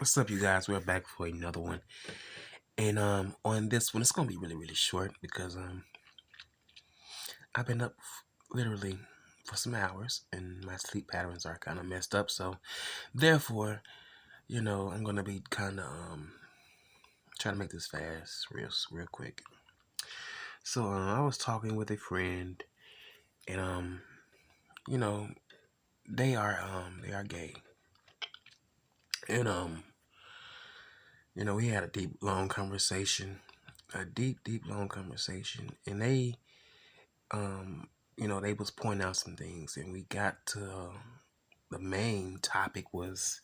What's up, you guys? We're back for another one, and on this one, it's gonna be really short because I've been up literally for some hours, and my sleep patterns are kind of messed up. So, therefore, I'm gonna be kind of trying to make this fast, real quick. So, I was talking with a friend, and you know, they are gay, and we had a deep, long conversation, long conversation, and um, they was pointing out some things, and we got to the main topic was,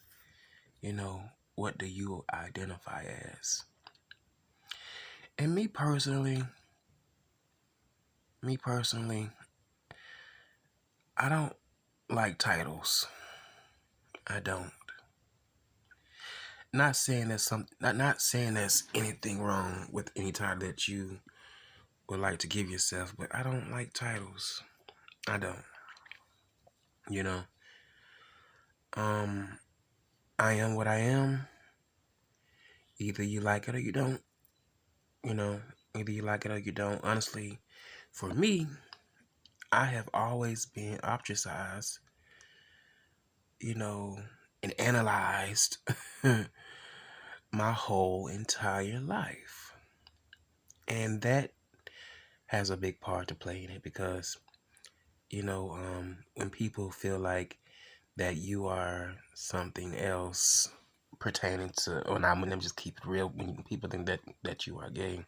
what do you identify as? And me personally, I don't like titles. I don't. Not saying there's anything wrong with any title that you would like to give yourself, but I don't like titles. I don't. You know. Um, I am what I am. Either you like it or you don't. You know, either you like it or you don't. Honestly, for me, I have always been ostracized, you know, and analyzed my whole entire life. And that has a big part to play in it because, when people feel like that you are something else pertaining to, or not, let me just keep it real, when people think that you are gay,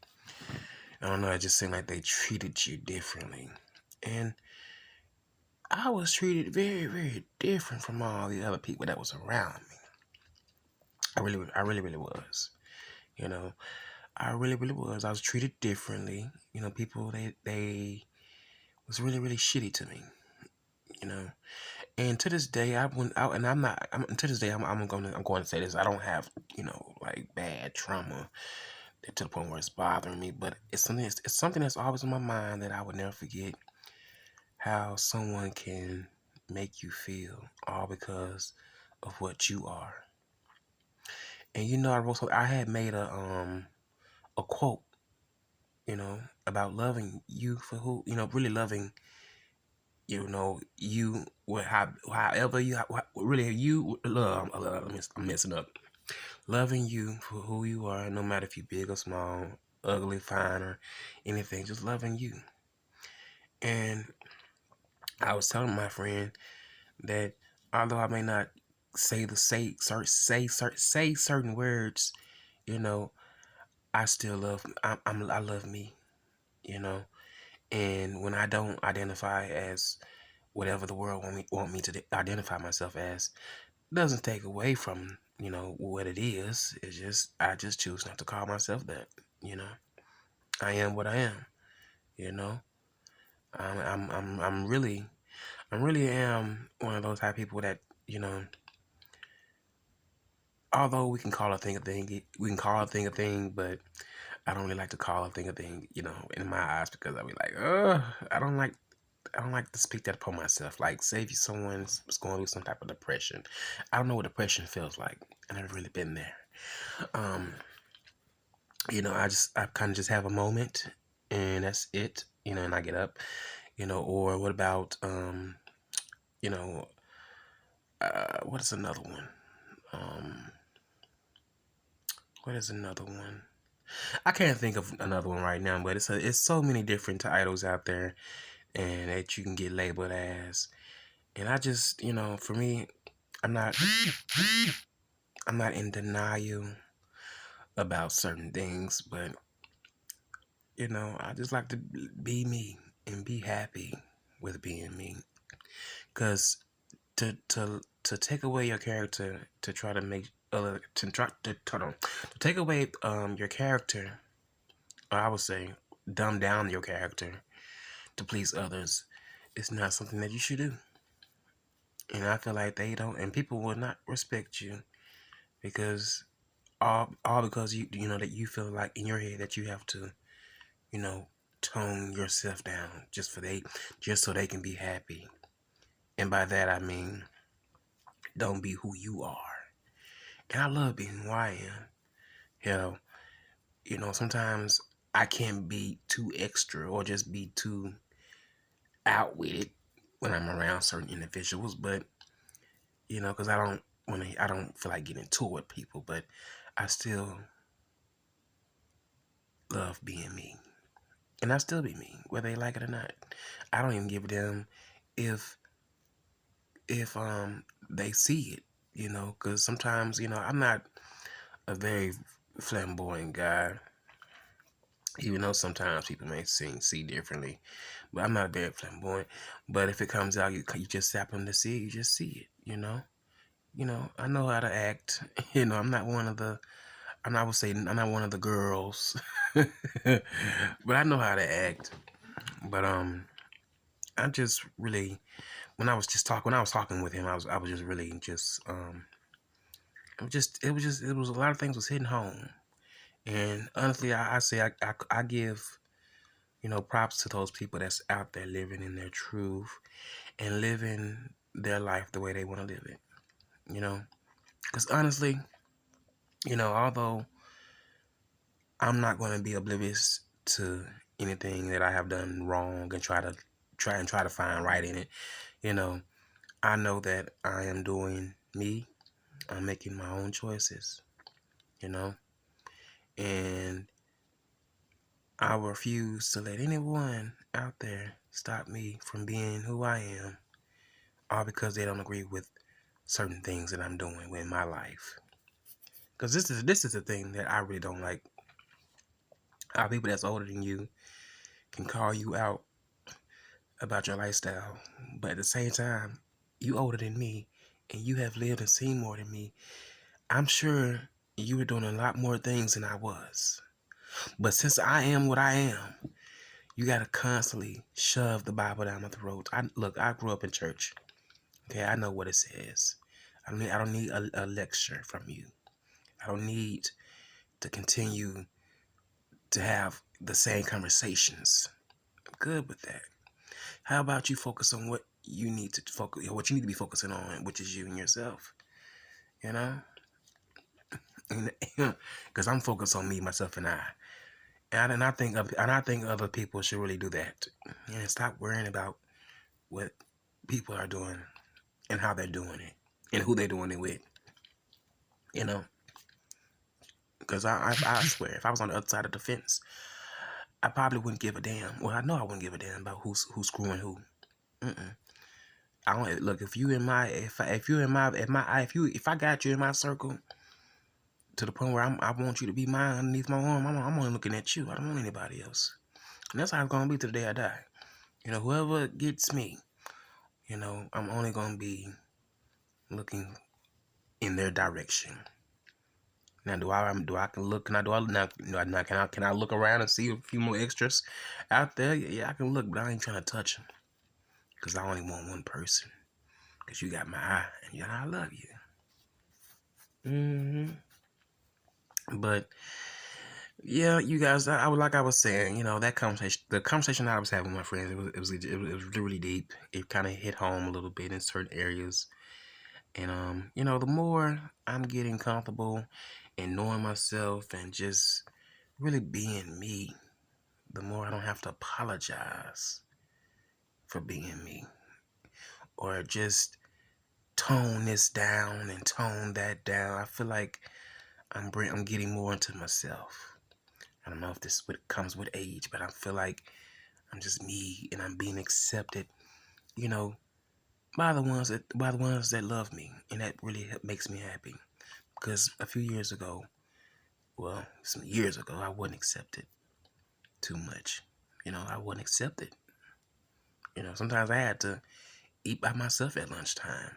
I don't know, it just seemed like they treated you differently. And I was treated very different from all the other people that was around me. I really was. You know, I really was. I was treated differently. People they was really shitty to me. You know, and to this day, I went out, and I'm not. To this day, I'm going to say this. I don't have like bad trauma to the point where it's bothering me, but it's something that's always in my mind that I would never forget. How someone can make you feel all because of what you are. And I had made a quote, about loving you for who, really loving, you however you really you love. I'm messing up. Loving you for who you are, no matter if you're big or small, ugly, fine, or anything, just loving you. And I was telling my friend that although I may not say certain words, you know, I still I love me, you know. And when I don't identify as whatever the world want me to identify myself as, doesn't take away from what it is. It's just I just choose not to call myself that. You know, I am what I am. You know, I'm really am one of those type of people that although we can call a thing a thing, but I don't really like to call a thing a thing, in my eyes, because I'll be like, I don't like to speak that upon myself. Like, say if someone's going through some type of depression, I don't know what depression feels like. I've never really been there. Um, I kind of just have a moment, and that's it. And I get up. Or what about you know, what is another one? Um, what is another one? I can't think of another one right now, but it's so many different titles out there, and that you can get labeled as. And I just, for me, I'm not I'm not in denial about certain things, but I just like to be me and be happy with being me. Cause to take away your character, to try to make to take away your character, or I would say dumb down your character to please others, it's not something that you should do. And I feel like they don't, and people will not respect you because all because you know that you feel like in your head that you have to you know tone yourself down just so they can be happy. And by that I mean, don't be who you are. And I love being who I am. Hell, sometimes I can't be too extra or just be too out with it when I'm around certain individuals, but because I don't feel like getting into it with people, but I still love being me. And I still be me, whether they like it or not. I don't even give a damn if they see it, because sometimes, I'm not a very flamboyant guy, even though sometimes people may see differently, but I'm not very flamboyant. But if it comes out, you just happen to see it, you just see it. I know how to act. I'm not one of the, I would say I'm not one of the girls, but I know how to act. But I just really, when I was talking with him, I was just really just it was a lot of things was hitting home. And honestly, I say I give props to those people that's out there living in their truth and living their life the way they want to live it. Because honestly, although I'm not going to be oblivious to anything that I have done wrong and try to find right in it. I know that I am doing me. I'm making my own choices. And I refuse to let anyone out there stop me from being who I am, all because they don't agree with certain things that I'm doing in my life. Because this is the thing that I really don't like. How people that's older than you can call you out about your lifestyle, but at the same time, you older than me, and you have lived and seen more than me. I'm sure you were doing a lot more things than I was. But since I am what I am, you gotta constantly shove the Bible down my throat. I grew up in church. Okay, I know what it says. I don't need a lecture from you. I don't need to continue to have the same conversations. I'm good with that. How about you focus on what you need to focus, what you need to be focusing on, which is you and yourself. You know, because I'm focused on me, myself, and I. And I think other people should really do that and stop worrying about what people are doing and how they're doing it and who they're doing it with. Because I swear, if I was on the other side of the fence, I probably wouldn't give a damn. Well, I know I wouldn't give a damn about who's screwing who. Mm-mm. I don't look if you in my if you in my if I got you in my circle to the point where I want you to be mine underneath my arm. I'm only looking at you. I don't want anybody else. And that's how it's gonna be to the day I die. Whoever gets me, I'm only gonna be looking in their direction. Now, can I look around and see a few more extras out there? Yeah, I can look, but I ain't trying to touch them because I only want one person. Because you got my eye, and I love you. But yeah, you guys, I like I was saying, that conversation, the conversation that I was having with my friends, it was really deep. It kind of hit home a little bit in certain areas, and the more I'm getting comfortable and knowing myself and just really being me, the more I don't have to apologize for being me or just tone this down and tone that down. I feel like I'm getting more into myself. I don't know if this comes with age, but I feel like I'm just me and I'm being accepted, you know, by the ones that love me, and that really makes me happy. Because a few years ago, well, some years ago, I wasn't accepted too much. I wasn't accepted. Sometimes I had to eat by myself at lunchtime,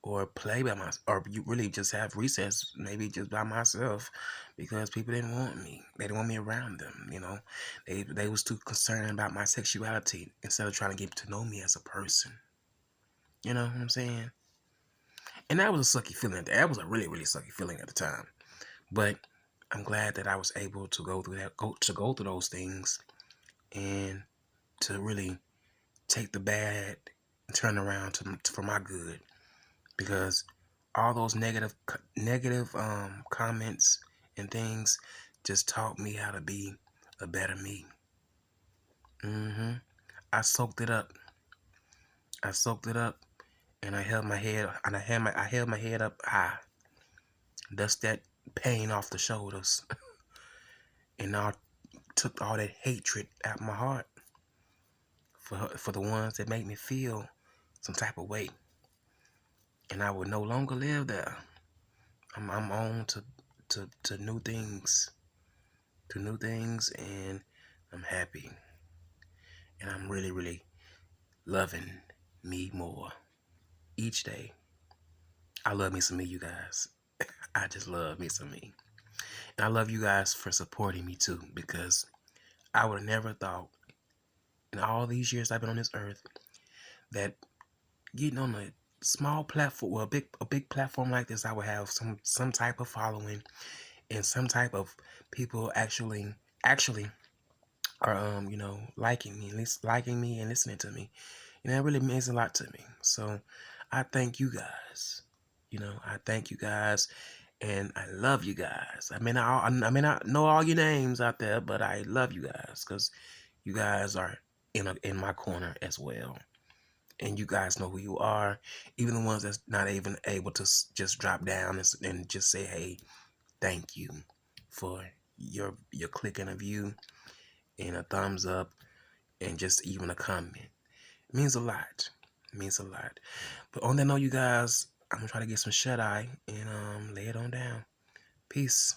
or play by myself, or you really just have recess, maybe just by myself, because people didn't want me. They didn't want me around them. They was too concerned about my sexuality instead of trying to get to know me as a person. You know what I'm saying? And that was a sucky feeling. That was a really, really sucky feeling at the time. But I'm glad that I was able to go through those things, and to really take the bad and turn around for my good. Because all those negative comments and things just taught me how to be a better me. I soaked it up. I soaked it up, and I held my head, and I held my head up high. Dust that pain off the shoulders, and I took all that hatred out of my heart for the ones that make me feel some type of way, and I will no longer live there. I'm on to new things, and I'm happy, and I'm really loving me more each day. I love me some me, you guys. I just love me some me. And I love you guys for supporting me too, because I would have never thought in all these years I've been on this earth that getting on a small platform, well, a big platform like this, I would have some type of following and some type of people actually are liking me, at least liking me and listening to me. That really means a lot to me. So I thank you guys. I thank you guys, and I love you guys. I may not know all your names out there, but I love you guys because you guys are in my corner as well, and you guys know who you are. Even the ones that's not even able to just drop down and just say, "Hey, thank you for your clicking a view and a thumbs up and just even a comment." It means a lot. It means a lot. But on that note, you guys, I'm gonna try to get some shut eye and lay it on down. Peace.